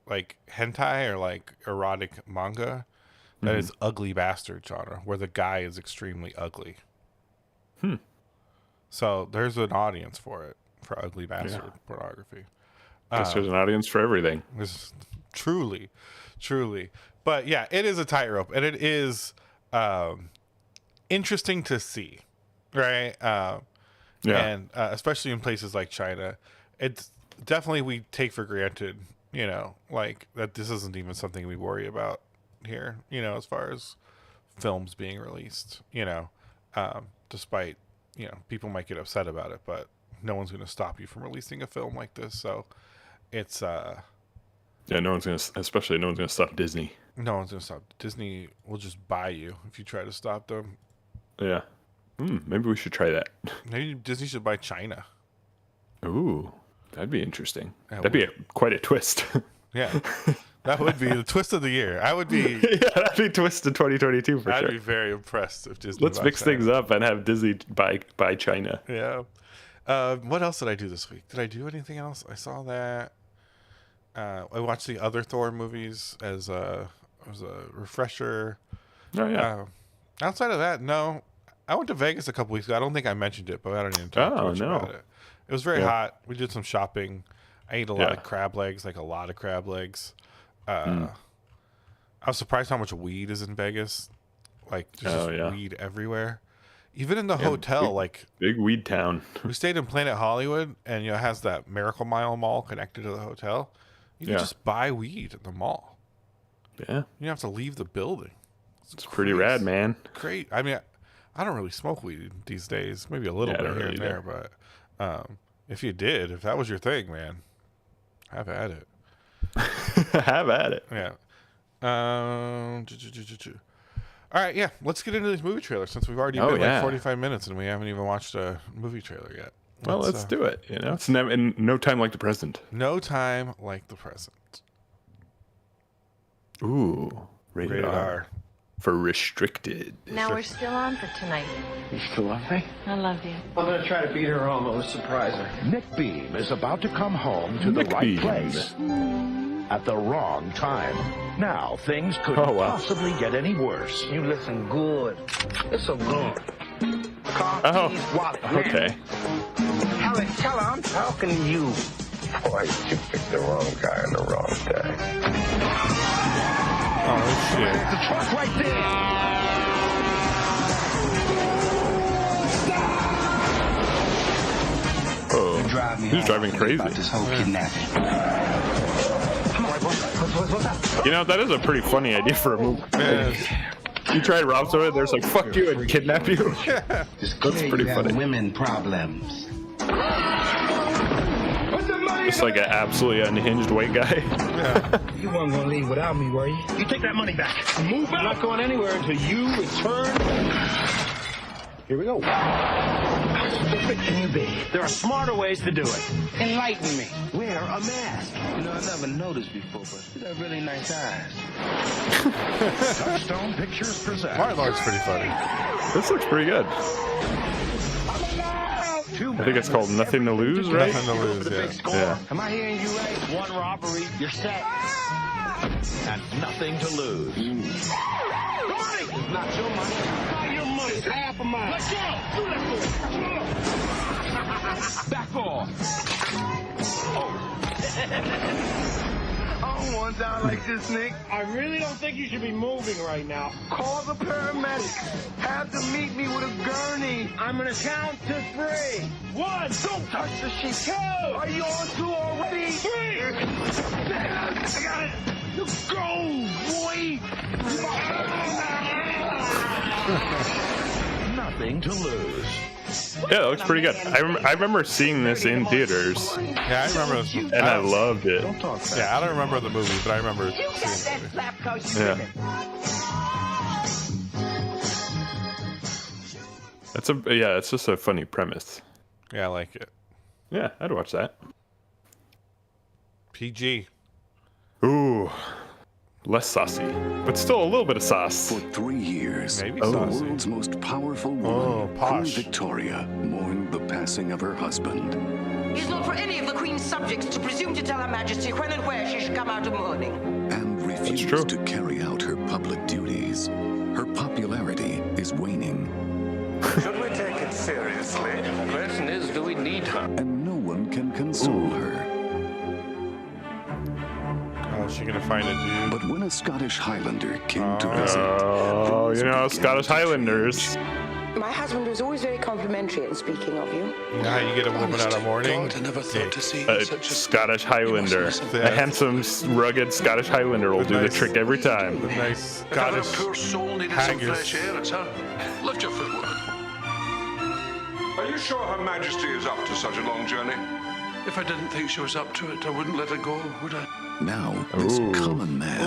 hentai or like erotic manga that is ugly bastard genre, where the guy is extremely ugly. So there's an audience for it, for ugly bastard pornography. Guess there's an audience for everything. Truly. But yeah, it is a tightrope, and it is interesting to see, right? And especially in places like China, it's definitely, we take for granted, like that this isn't even something we worry about here, as far as films being released, despite, people might get upset about it, but no one's going to stop you from releasing a film like this. So it's, yeah, no one's going to stop Disney. No one's going to stop. Disney will just buy you if you try to stop them. Yeah. Maybe we should try that. Maybe Disney should buy China. Ooh, that'd be interesting. That'd be quite a twist. Yeah. That would be the twist of the year. I would be. Yeah, that'd be twist in 2022 for sure. I'd be very impressed if Disney. Let's mix things up and have Disney buy China. Yeah. What else did I do this week? Did I do anything else? I saw that. I watched the other Thor movies as a refresher. Oh yeah. Outside of that, no. I went to Vegas a couple weeks ago. I don't think I mentioned it, but I don't even talk too much about it. It was very hot. We did some shopping. I ate a lot of crab legs, like a lot of crab legs. I was surprised how much weed is in Vegas. Like, there's just weed everywhere. Even in the hotel, big weed town. We stayed in Planet Hollywood, and it has that Miracle Mile mall connected to the hotel. You can just buy weed at the mall. Yeah, you don't have to leave the building. It's pretty rad, man. Great. I mean, I don't really smoke weed these days. Maybe a little bit here and there, but If you did, if that was your thing, man, have at it. Have at it. Yeah. All right, yeah. Let's get into these movie trailers since we've already been like 45 minutes and we haven't even watched a movie trailer yet. Well, let's do it. You know, it's never in no time like the present. No time like the present. Ooh, rated R. For restricted. Now we're still on for tonight. You still love me? I love you. I'm gonna try to beat her home. I'm gonna surprise her. Nick Beam is about to come home to the right place at the wrong time. Now things couldn't possibly get any worse. You listen good. It's so good. Okay. Helen, tell her I'm talking to you. Boy, you picked the wrong guy on the wrong day. Oh, shit. The truck right there. Oh, he's driving crazy. This whole kidnapping. What's up? You know, that is a pretty funny idea for a movie. You try to rob someone, there's like, fuck you and kidnap you. It's That's pretty funny. Women problems. Just like an absolutely unhinged white guy. You weren't gonna leave without me, were you? You take that money back. Move out. I'm not going anywhere until you return. Here we go. How stupid can you be? There are smarter ways to do it. Enlighten me. Wear a mask. You know, I never noticed before, but you got really nice eyes. Touchstone Pictures presents. Martin Lawrence pretty funny. This looks pretty good. I think it's called Nothing to Lose, right? Nothing to lose, Yeah. Am I hearing you right? One robbery, you're set. And nothing to lose. Money! It's not your money. It's not your money. It's half of mine. Let's go! Back off. I don't want down like this, Nick. I really don't think you should be moving right now. Call the paramedics. Have them meet me with a gurney. I'm gonna count to 3. 1. Don't touch the sheet. 2. Are you on 2 already? 3. I got it. Let's go, boy. Nothing to lose. Yeah, it looks pretty good. I remember seeing this in theaters, Yeah, I remember this. and I loved it. Don't talk fast. Yeah, I don't remember the movie, but I remember seeing the movie. Yeah. It's just a funny premise. Yeah, I like it. Yeah, I'd watch that. PG. Ooh, less saucy, but still a little bit of sauce. For 3 years, Maybe the saucy. world's most powerful Oh, woman, Queen posh. Victoria, mourned the passing of her husband. It is not for any of the Queen's subjects to presume to tell Her Majesty when and where she should come out of mourning. And true. refused to carry out her public duties. Her popularity is waning, Should we take it seriously? The question is, do we need her? and no one can console her. Oh, is she gonna find a dude? But when a Scottish Highlander came to visit, Oh, you know, Scottish Highlanders. My husband was always very complimentary in speaking of you. You know how you get a woman out of mourning? God, I never thought to see A Scottish Highlander. A handsome, rugged Scottish Highlander will do the trick every The time. nice Scottish soul needed haggis. it's her. Lift your foot, woman. Are you sure Her Majesty is up to such a long journey? If I didn't think she was up to it, I wouldn't let her go, would I? now this Ooh. common man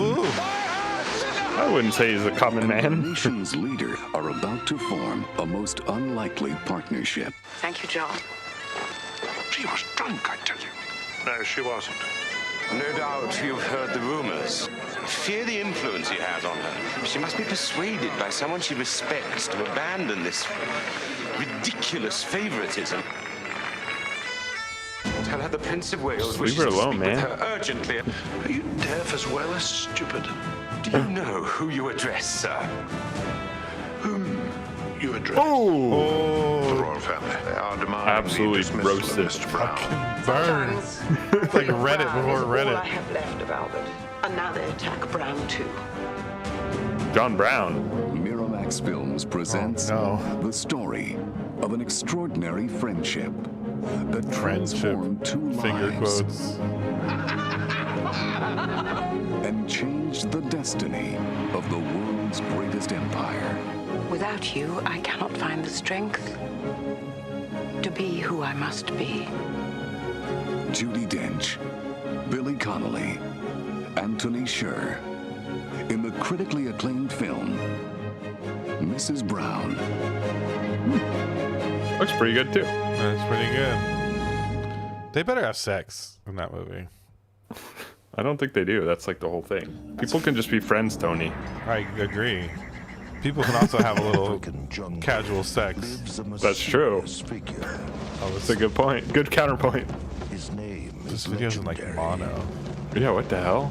I wouldn't say he's a common and the man. nation's leader are about to form a most unlikely partnership. Thank you, John. She was drunk, I tell you. No, she wasn't. No doubt you've heard the rumors. Fear the influence he has on her. She must be persuaded by someone she respects to abandon this ridiculous favoritism. Tell her the Prince of Wales Leave her alone, man. her urgently. Are you deaf as well as stupid? Do you know who you address, sir? Whom you address? The Oh, royal family. They are demanding Absolutely the dismissal of roasted. Mr. Brown. Burns. It's like Reddit before All I Reddit. have left of Albert. And now they attack Brown too. John Brown. Miramax Films presents Oh, the story of an extraordinary friendship that Friendship. transformed 2 Finger lives quotes. and changed the destiny of the world's greatest empire. Without you, I cannot find the strength to be who I must be. Judi Dench, Billy Connolly, Anthony Sher. In the critically acclaimed film, Mrs. Brown. Looks pretty good too. That's pretty good. They better have sex in that movie. I don't think they do. That's like the whole thing. People can just be friends, Tony. I agree. People can also have a little casual sex. That's true. Oh, that's a good point. Good counterpoint. This video's in like mono. Yeah, what the hell?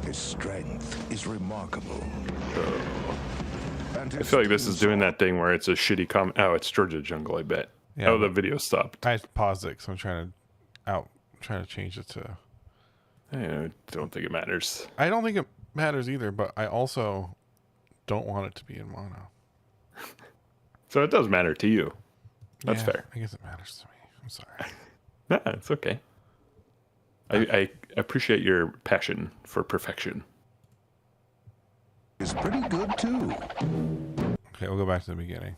His strength is remarkable. I feel like this is doing that thing where it's a shitty comment. Oh, it's Georgia Jungle, I bet. Yeah, oh, the video stopped. I paused it because I'm trying to change it to. I don't think it matters. I don't think it matters either, but I also don't want it to be in mono. So it does matter to you. That's fair. I guess it matters to me. I'm sorry. Nah, it's okay. I appreciate your passion for perfection. It's pretty good too. Okay, we'll go back to the beginning.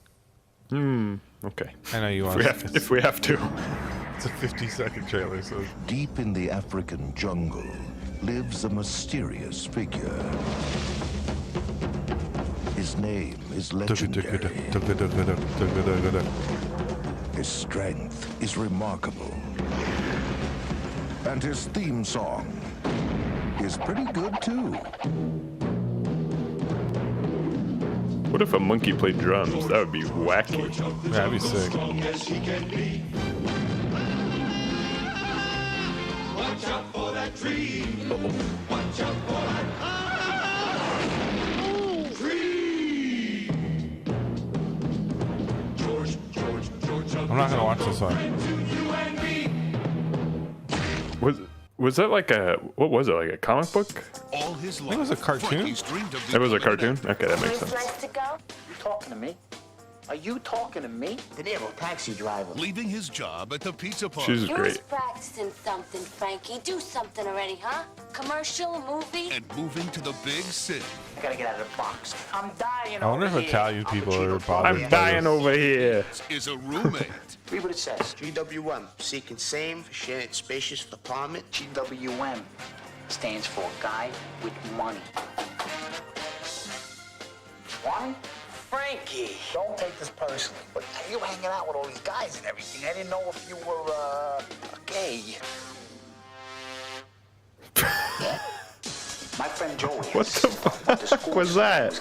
Okay. I know you want if we have to. It's a 50-second trailer, so Deep in the African jungle lives a mysterious figure. His name is legendary. His strength is remarkable. And his theme song is pretty good too. What if a monkey played drums? That would be wacky. yeah, that'd be sick. Watch out for that tree. Watch out for that tree. George, I'm not gonna watch this one. Was that like what was it, like a comic book? all his life. It was a cartoon. It was a cartoon? Okay, that makes sense. Nice to go? You talking to me? Are you talking to me? De Niro, taxi driver. Leaving his job at the pizza parlor. She's You great. was practicing something, Frankie. Do something already, huh? Commercial, movie? And moving to the big city. I gotta get out of the box. I'm dying. I wonder if over here. Italian people are bothered. I'm dying over here. Is a roommate. Read what it says. GWM, seeking same for shared spacious apartment. GWM stands for guy with money. Money? Frankie, don't take this personally, but you hanging out with all these guys and everything. I didn't know if you were, gay. Yeah? My friend Joey. What the fuck was that?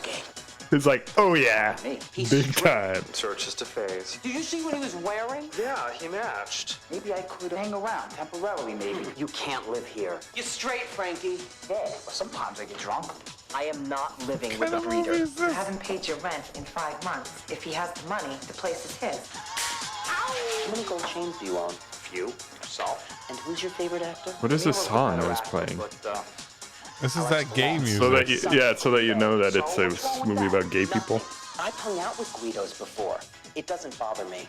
He's like, oh yeah, big time. Search just a phase. Did you see what he was wearing? Yeah, he matched. Maybe I could hang around temporarily, maybe. You can't live here. You're straight, Frankie. Yeah, but sometimes I get drunk. I am not living with a breeder. You haven't paid your rent in 5 months. If he has the money, the place is his. How many gold chains do you own? Few. Yourself. And who's your favorite actor? What is this song that was playing? This is that gay music. So that you know that it's a movie about gay people. I've hung out with Guidos before. It doesn't bother me.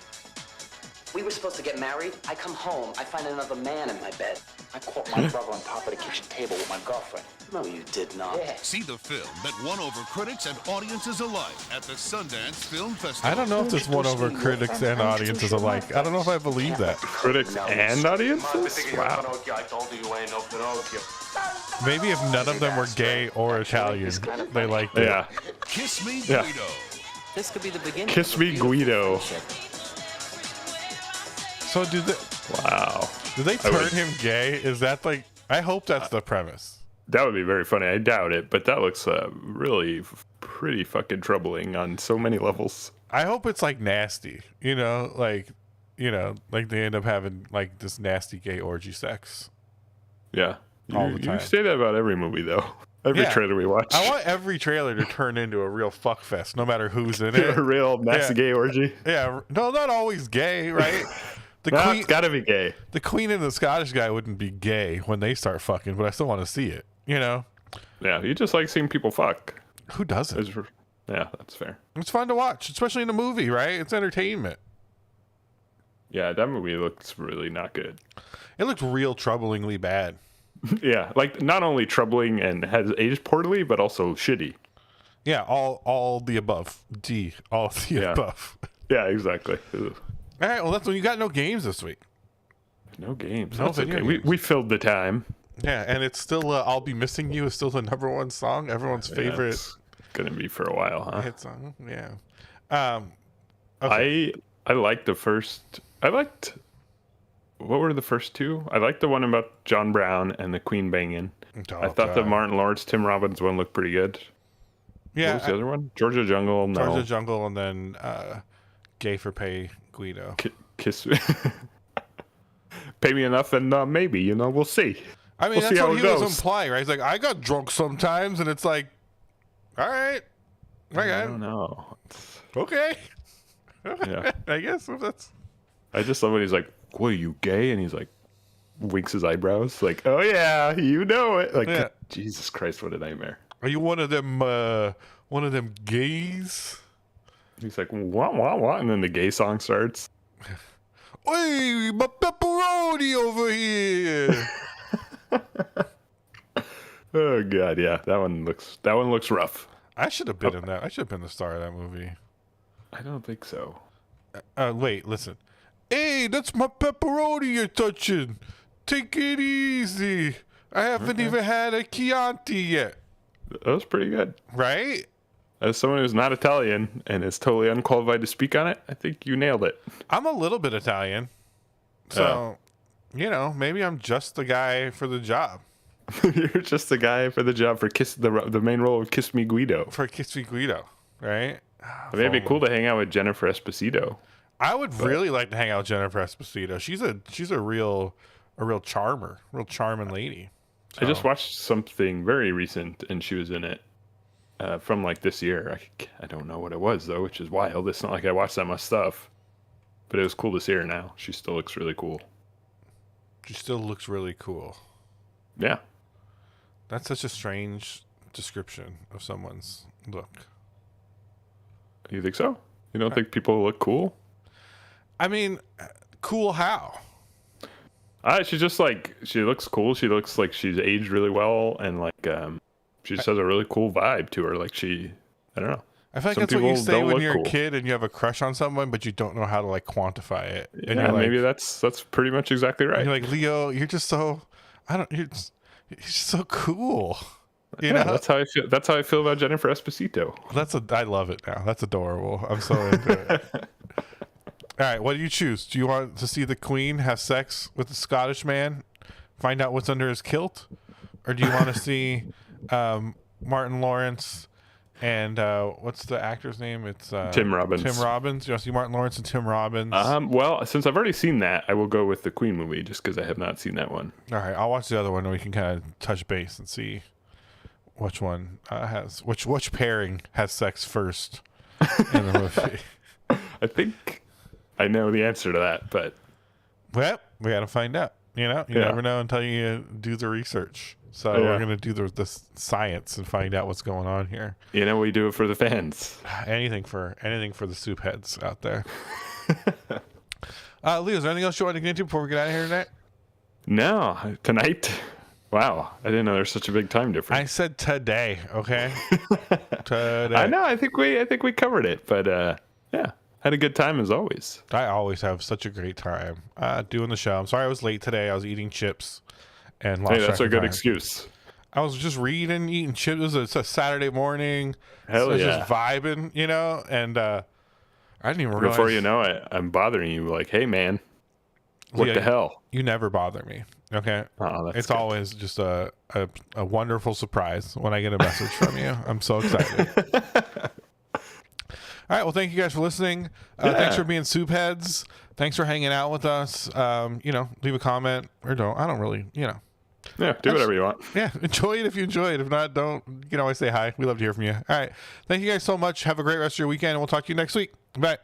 We were supposed to get married. I come home. I find another man in my bed. I caught my brother on top of the kitchen table with my girlfriend. No, you did not. Yeah. See the film that won over critics and audiences alike at the Sundance Film Festival. I don't know if this won over critics and audiences alike. I don't know if I believe that. Critics and audiences? Wow. Maybe if none of them were gay or Italian, they liked it. Yeah. Kiss Me Yeah. Guido. This could be the beginning. Kiss Me Guido. So do they? Wow. Do they turn him gay? Is that like? I hope that's the premise. That would be very funny. I doubt it, but that looks really pretty fucking troubling on so many levels. I hope it's like nasty. Like they end up having like this nasty gay orgy sex. Yeah. All the time. You say that about every movie, though. Every trailer we watch. I want every trailer to turn into a real fuck fest, no matter who's in it. A real nasty gay orgy. Yeah. No, not always gay, right? The No, queen, it's gotta be gay. The queen and the Scottish guy wouldn't be gay when they start fucking, but I still want to see it. Yeah, you just like seeing people fuck. Who doesn't? Yeah, that's fair. It's fun to watch, especially in a movie, right? It's entertainment. Yeah, that movie looks really not good. It looked real troublingly bad. Yeah, like not only troubling and has aged poorly, but also shitty. Yeah, all the above. All of the above. Yeah, exactly. Ugh. All right. Well, that's when you got no games this week. No games. No That's okay. games. We filled the time. Yeah, and it's still "I'll Be Missing You" is still the number one song, everyone's favorite. It's gonna be for a while, huh? Hit song. Yeah. Okay. I liked the first. What were the first two? I liked the one about John Brown and the Queen banging. I thought the Martin Lawrence, Tim Robbins one looked pretty good. Yeah. What was the other one? Georgia Jungle. No. Georgia Jungle, and then Gay for Pay Guido. Kiss. Pay me enough, and maybe we'll see. I mean, we'll that's what he was implying, right? He's like, I got drunk sometimes, and it's like, all right, I don't know. Okay. Yeah. I guess that's. I just love when he's like, "What, are you gay?" And he's like, winks his eyebrows, like, "Oh yeah, you know it." Like, yeah. Jesus Christ, what a nightmare. Are you one of them gays? He's like, what? And then the gay song starts. Hey, my pepperoni over here. Oh God, yeah, that one looks rough. I should have been in that. I should have been the star of that movie. I don't think so. Wait, listen. Hey, that's my pepperoni you're touching. Take it easy. I haven't even had a Chianti yet. That was pretty good. Right? As someone who's not Italian and is totally unqualified to speak on it, I think you nailed it. I'm a little bit Italian. So, maybe I'm just the guy for the job. You're just the guy for the job for the main role of Kiss Me Guido. For Kiss Me Guido, right? I mean, it'd be cool to hang out with Jennifer Esposito. I would really like to hang out with Jennifer Esposito. She's a real charmer, real charming lady. So. I just watched something very recent, and she was in it from like this year. I don't know what it was though, which is wild. It's not like I watched that much stuff, but it was cool to see her now. She still looks really cool. She still looks really cool. Yeah. That's such a strange description of someone's look. You think so? You don't think people look cool? I mean, cool how? She's just like, she looks cool. She looks like she's aged really well, and like she just has a really cool vibe to her. Like I don't know. I feel like that's what you say when you're a kid and you have a crush on someone, but you don't know how to like quantify it. Yeah, and you're like, maybe that's pretty much exactly right. You're like, Leo, you're just so you're just so cool. You know, know, that's how I feel. That's how I feel about Jennifer Esposito. I love it now. That's adorable. I'm so into it. All right, what do you choose? Do you want to see the Queen have sex with the Scottish man, find out what's under his kilt, or do you want to see Martin Lawrence and what's the actor's name? It's Tim Robbins. Tim Robbins. You want to see Martin Lawrence and Tim Robbins? Well, since I've already seen that, I will go with the Queen movie just because I have not seen that one. All right, I'll watch the other one, and we can kind of touch base and see which one has which pairing has sex first in the movie. I think I know the answer to that, but well, we got to find out. You never know until you do the research. So we're gonna do the science and find out what's going on here. We do it for the fans. Anything for the soup heads out there. Leo, is there anything else you want to get into before we get out of here tonight? No, tonight. Wow, I didn't know there's such a big time difference. I said today, okay? Today. I know. I think we covered it, but yeah, had a good time as always. I always have such a great time doing the show. I'm sorry I was late today. I was eating chips and lost that's track a good of time. excuse. I was just reading, eating chips. It's a Saturday morning. Hell yeah. Just vibing, and I didn't even realize. Before you know it, I'm bothering you like, hey man, what the hell? You never bother me. Okay. It's good. Always just a wonderful surprise when I get a message from you. I'm so excited. All right. Well, thank you guys for listening. Thanks for being soup heads. Thanks for hanging out with us. Leave a comment or don't. I don't really, Yeah, do whatever you want. Yeah, enjoy it if you enjoy it. If not, don't. You can always say hi. We love to hear from you. All right. Thank you guys so much. Have a great rest of your weekend, and we'll talk to you next week. Bye.